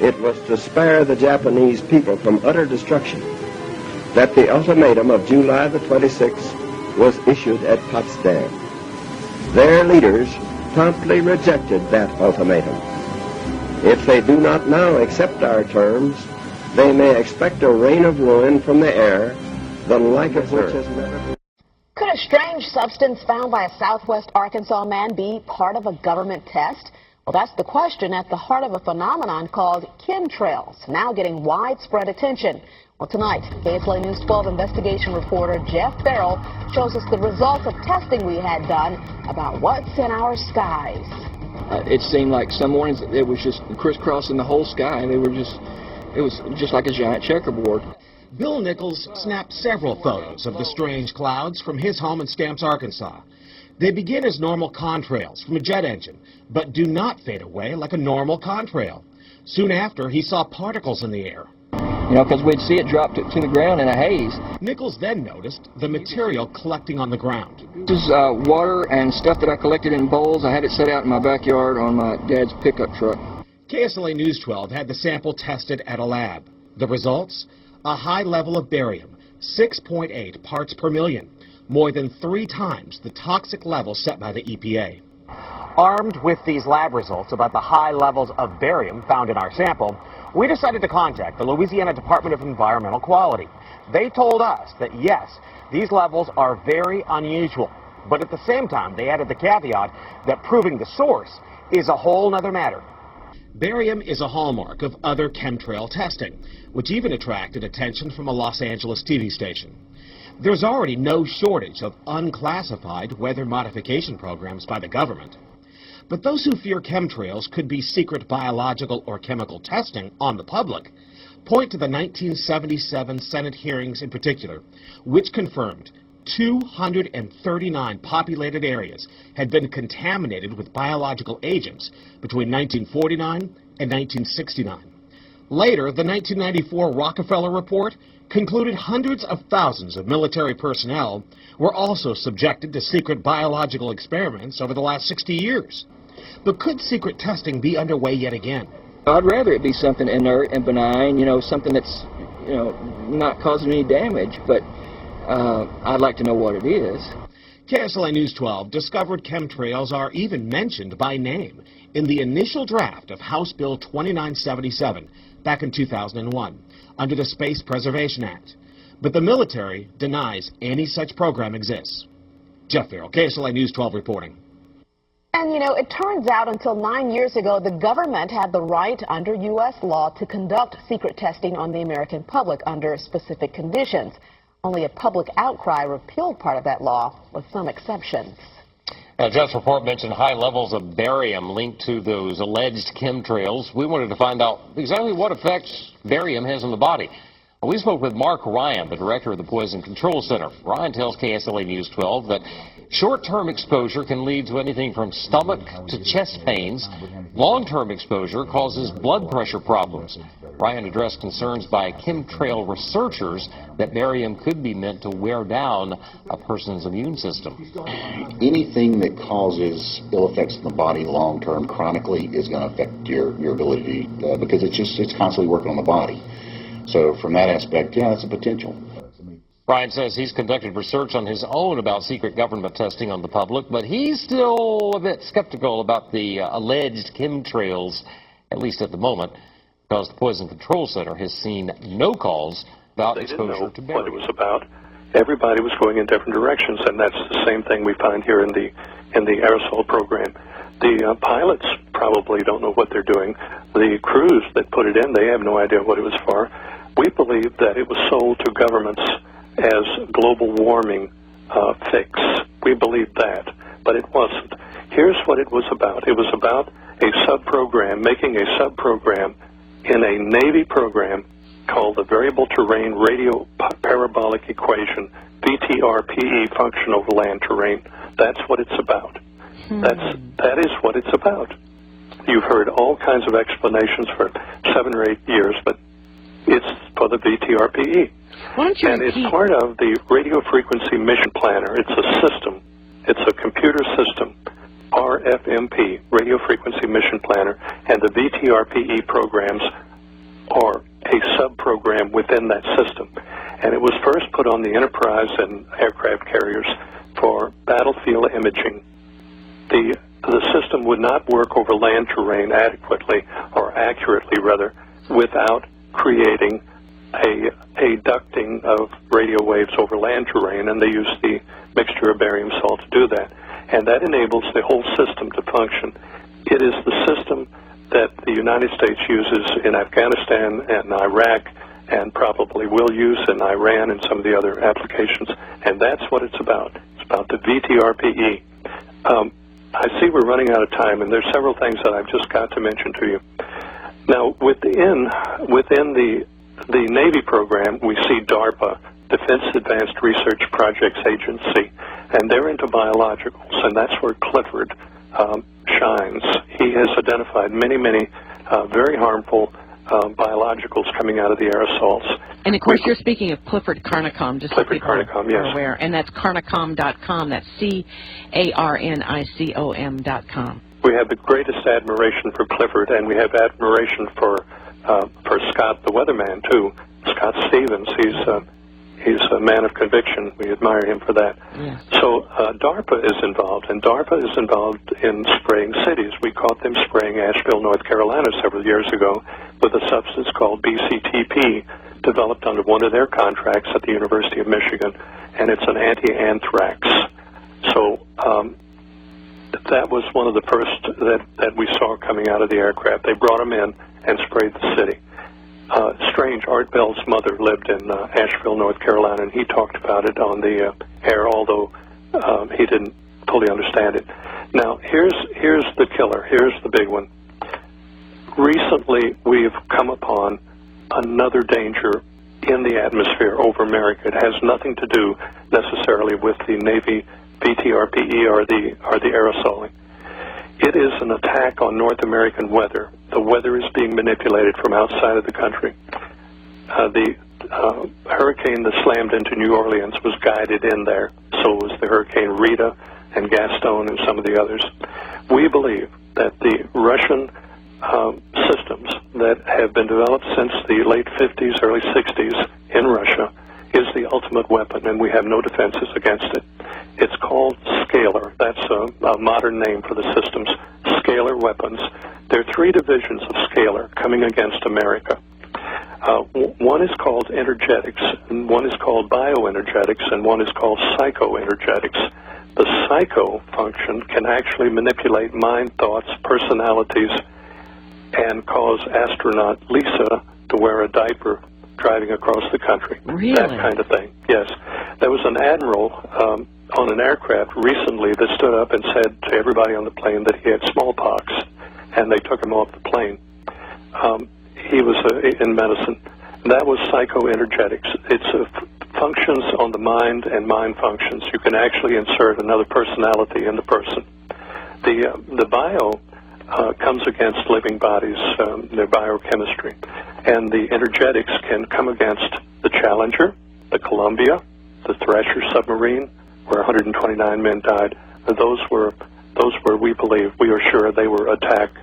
it was to spare the Japanese people from utter destruction that the ultimatum of July the 26th was issued at Potsdam. Their leaders promptly rejected that ultimatum. If they do not now accept our terms, they may expect a rain of ruin from the air, the like of which has never been. Could a strange substance found by a southwest Arkansas man be part of a government test? Well, that's the question at the heart of a phenomenon called chemtrails, now getting widespread attention. Well, tonight, KSLA News 12 investigation reporter Jeff Farrell shows us the results of testing we had done about what's in our skies. It seemed like some mornings it was just crisscrossing the whole sky. It was just like a giant checkerboard. Bill Nichols snapped several photos of the strange clouds from his home in Stamps, Arkansas. They begin as normal contrails from a jet engine, but do not fade away like a normal contrail. Soon after, he saw particles in the air. You know, because we'd see it drop to the ground in a haze. Nichols then noticed the material collecting on the ground. This is water and stuff that I collected in bowls. I had it set out in my backyard on my dad's pickup truck. KSLA News 12 had the sample tested at a lab. The results? A high level of barium, 6.8 parts per million, more than 3 times the toxic level set by the EPA. Armed with these lab results about the high levels of barium found in our sample, we decided to contact the Louisiana Department of Environmental Quality. They told us that, yes, these levels are very unusual, but at the same time, they added the caveat that proving the source is a whole nother matter. Barium is a hallmark of other chemtrail testing, which even attracted attention from a Los Angeles TV station. There's already no shortage of unclassified weather modification programs by the government. But those who fear chemtrails could be secret biological or chemical testing on the public point to the 1977 Senate hearings in particular, which confirmed 239 populated areas had been contaminated with biological agents between 1949 and 1969. Later, the 1994 Rockefeller Report concluded hundreds of thousands of military personnel were also subjected to secret biological experiments over the last 60 years. But could secret testing be underway yet again? I'd rather it be something inert and benign, you know, something that's, you know, not causing any damage, but I'd like to know what it is. KSLA News 12 discovered chemtrails are even mentioned by name in the initial draft of House Bill 2977 back in 2001 under the Space Preservation Act. But the military denies any such program exists. Jeff Farrell, KSLA News 12 reporting. And, you know, it turns out until 9 years ago, the government had the right under U.S. law to conduct secret testing on the American public under specific conditions. Only a public outcry repealed part of that law, with some exceptions. Now, Jeff's report mentioned high levels of barium linked to those alleged chemtrails. We wanted to find out exactly what effects barium has on the body. We spoke with Mark Ryan, the director of the Poison Control Center. Ryan tells KSLA News 12 that short-term exposure can lead to anything from stomach to chest pains. Long-term exposure causes blood pressure problems. Ryan addressed concerns by chemtrail researchers that barium could be meant to wear down a person's immune system. Anything that causes ill effects in the body long-term, chronically, is going to affect your ability because it's constantly working on the body. So from that aspect, yeah, it's a potential. Ryan says he's conducted research on his own about secret government testing on the public, but he's still a bit skeptical about the alleged chemtrails, at least at the moment, because the Poison Control Center has seen no calls about exposure to barium. They didn't know what it was about. Everybody was going in different directions, and that's the same thing we find here in the aerosol program. The pilots probably don't know what they're doing. The crews that put it in, they have no idea what it was for. We believe that it was sold to governments as global warming fix. We believe that, but it wasn't. Here's what it was about. It was about a sub-program, making a sub-program in a Navy program called the Variable Terrain Radio Parabolic Equation, VTRPE, function over land terrain. That's what it's about. That is what it's about. You've heard all kinds of explanations for 7 or 8 years, but it's for the VTRPE. And it's part of the Radio Frequency Mission Planner. It's a system. It's a computer system, RFMP, Radio Frequency Mission Planner, and the VTRPE programs or a sub-program within that system. And it was first put on the Enterprise and aircraft carriers for battlefield imaging. The system would not work over land terrain adequately, or accurately rather, without creating a ducting of radio waves over land terrain, and they use the mixture of barium salt to do that. And that enables the whole system to function. It is the system that the United States uses in Afghanistan and Iraq, and probably will use in Iran and some of the other applications, and that's what it's about. It's about the VTRPE. I see we're running out of time, and there's several things that I've just got to mention to you. Now, within the Navy program, we see DARPA, Defense Advanced Research Projects Agency, and they're into biologicals, and that's where Clifford shines. He has identified many very harmful biologicals coming out of the aerosols. And of course, you're speaking of Clifford Carnicom, just so people are yes. aware, and that's carnicom.com. That's CARNICOM.com. We have the greatest admiration for Clifford, and we have admiration for Scott, the weatherman, too. Scott Stevens. He's a man of conviction. We admire him for that. Yes. So DARPA is involved, and DARPA is involved in spraying cities. We caught them spraying Asheville, North Carolina several years ago with a substance called BCTP, developed under one of their contracts at the University of Michigan, and it's an anti-anthrax. So that was one of the first that we saw coming out of the aircraft. They brought them in and sprayed the city. Strange, Art Bell's mother lived in Asheville, North Carolina, and he talked about it on the air, although he didn't fully understand it. Now, here's the killer. Here's the big one. Recently, we've come upon another danger in the atmosphere over America. It has nothing to do necessarily with the Navy VTRPE or the aerosoling. It is an attack on North American weather. The weather is being manipulated from outside of the country. The hurricane that slammed into New Orleans was guided in there. So was the Hurricane Rita and Gaston and some of the others. We believe that the Russian systems that have been developed since the late 50s, early 60s in Russia is the ultimate weapon, and we have no defenses against it. It's called scalar. That's a modern name for the systems. Scalar weapons. There are three divisions of scalar coming against America. One is called energetics, and one is called bioenergetics, and one is called psychoenergetics. The psycho function can actually manipulate mind, thoughts, personalities, and cause astronaut Lisa to wear a diaper driving across the country. Really? That kind of thing, yes. There was an admiral on an aircraft recently that stood up and said to everybody on the plane that he had smallpox, and they took him off the plane. He was in medicine. That was psychoenergetics. It's functions on the mind and mind functions. You can actually insert another personality in the person. The bio comes against living bodies, their biochemistry. And the energetics can come against the Challenger, the Columbia, the Thrasher submarine, where 129 men died. Those were, we believe, we are sure they were attacks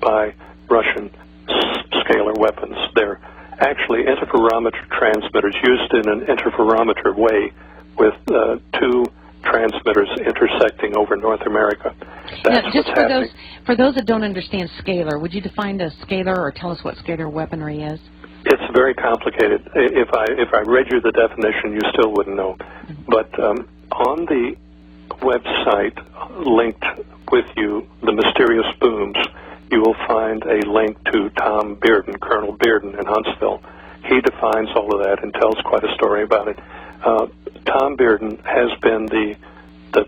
by Russian scalar weapons. They're actually interferometer transmitters used in an interferometer way with two transmitters intersecting over North America. That's now, just what's happening. For those that don't understand scalar, would you define a scalar or tell us what scalar weaponry is? It's very complicated. If I read you the definition, you still wouldn't know. But on the website linked with you, the mysterious booms, you will find a link to Tom Bearden, Colonel Bearden in Huntsville. He defines all of that and tells quite a story about it. Tom Bearden has been the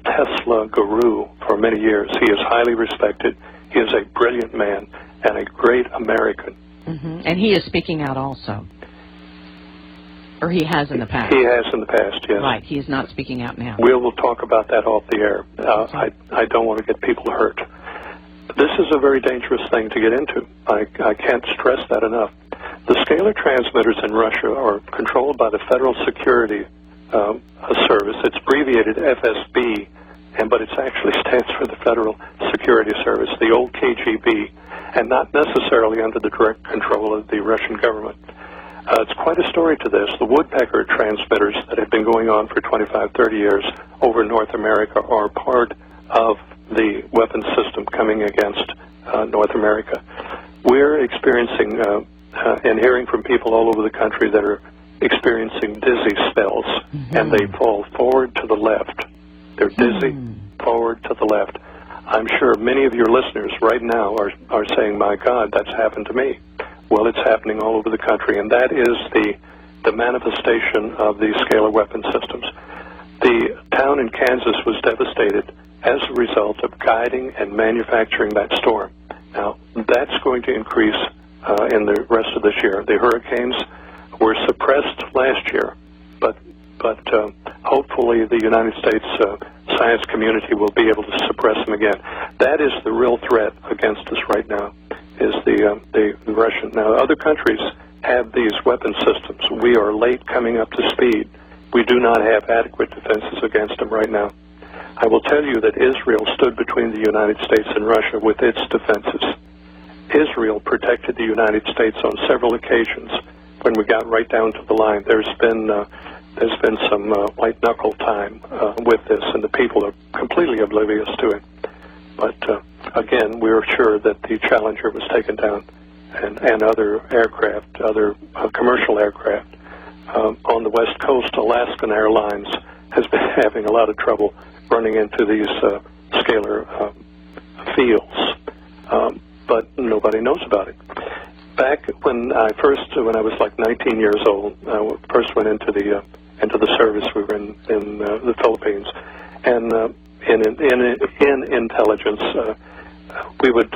Tesla guru for many years. He is highly respected. He is a brilliant man and a great American. Mm-hmm. And he is speaking out also. Or he has in the past. He has in the past, yes. Right, he is not speaking out now. We'll talk about that off the air. I don't want to get people hurt. This is a very dangerous thing to get into. I can't stress that enough. The scalar transmitters in Russia are controlled by the Federal Security Service. It's abbreviated FSB, but it actually stands for the Federal Security Service, the old KGB. and not necessarily under the direct control of the Russian government. It's quite a story to this. The woodpecker transmitters that have been going on for 25, 30 years over North America are part of the weapons system coming against North America. We're experiencing and hearing from people all over the country that are experiencing dizzy spells, and they fall forward to the left. They're dizzy, forward to the left. I'm sure many of your listeners right now are saying, my God, that's happened to me. Well, it's happening all over the country, and that is the manifestation of these scalar weapon systems. The town in Kansas was devastated as a result of guiding and manufacturing that storm. Now, that's going to increase in the rest of this year. The hurricanes were suppressed last year, but hopefully the United States science community will be able to suppress them again. That is the real threat against us right now, is the Russian. Now, other countries have these weapon systems. We are late coming up to speed. We do not have adequate defenses against them right now. I will tell you that Israel stood between the United States and Russia with its defenses. Israel protected the United States on several occasions when we got right down to the line. There's been some white knuckle time with this, and the people are completely oblivious to it. But again, we're sure that the Challenger was taken down, and other aircraft, other commercial aircraft on the West Coast. Alaskan Airlines has been having a lot of trouble running into these scalar fields, but nobody knows about it. Back when I was like 19 years old, I first went into the service. We were in the Philippines, and in intelligence, we would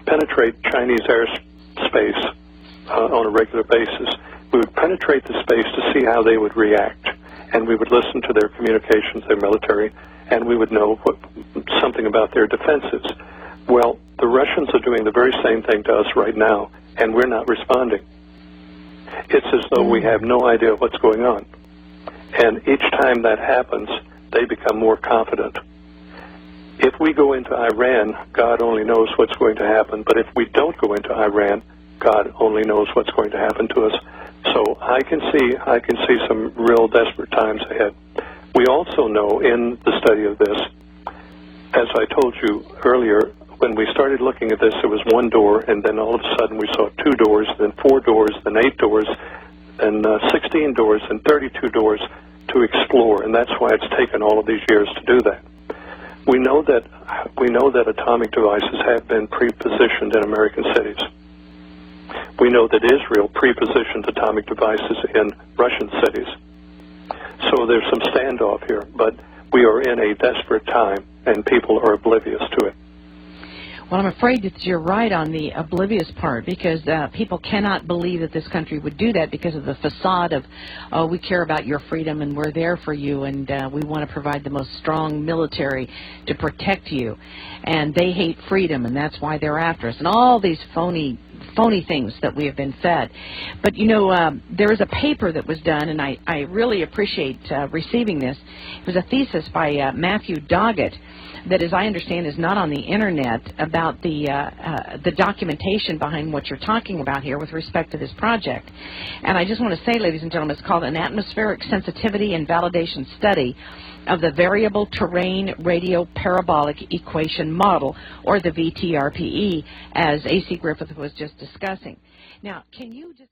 penetrate Chinese airspace on a regular basis. We would penetrate the space to see how they would react, and we would listen to their communications, their military, and we would know something about their defenses. Well, the Russians are doing the very same thing to us right now, and we're not responding. It's as though we have no idea what's going on. And each time that happens, they become more confident. If we go into Iran, God only knows what's going to happen. But if we don't go into Iran, God only knows what's going to happen to us. So I can see some real desperate times ahead. We also know in the study of this, as I told you earlier, when we started looking at this, there was one door, and then all of a sudden we saw 2 doors, then 4 doors, then 8 doors, and 16 doors, and 32 doors to explore, and that's why it's taken all of these years to do that. We know that atomic devices have been pre-positioned in American cities. We know that Israel pre-positioned atomic devices in Russian cities. So there's some standoff here, but we are in a desperate time, and people are oblivious to it. Well, I'm afraid that you're right on the oblivious part, because people cannot believe that this country would do that because of the facade of, oh, we care about your freedom and we're there for you, and we want to provide the most strong military to protect you. And they hate freedom, and that's why they're after us. And all these phony things that we have been fed. But, you know, there is a paper that was done, and I really appreciate receiving this. It was a thesis by Matthew Doggett that, as I understand, is not on the Internet, about the documentation behind what you're talking about here with respect to this project. And I just want to say, ladies and gentlemen, it's called an Atmospheric Sensitivity and Validation Study of the Variable Terrain Radio Parabolic Equation Model, or the VTRPE, as A.C. Griffith was just discussing. Now, can you just...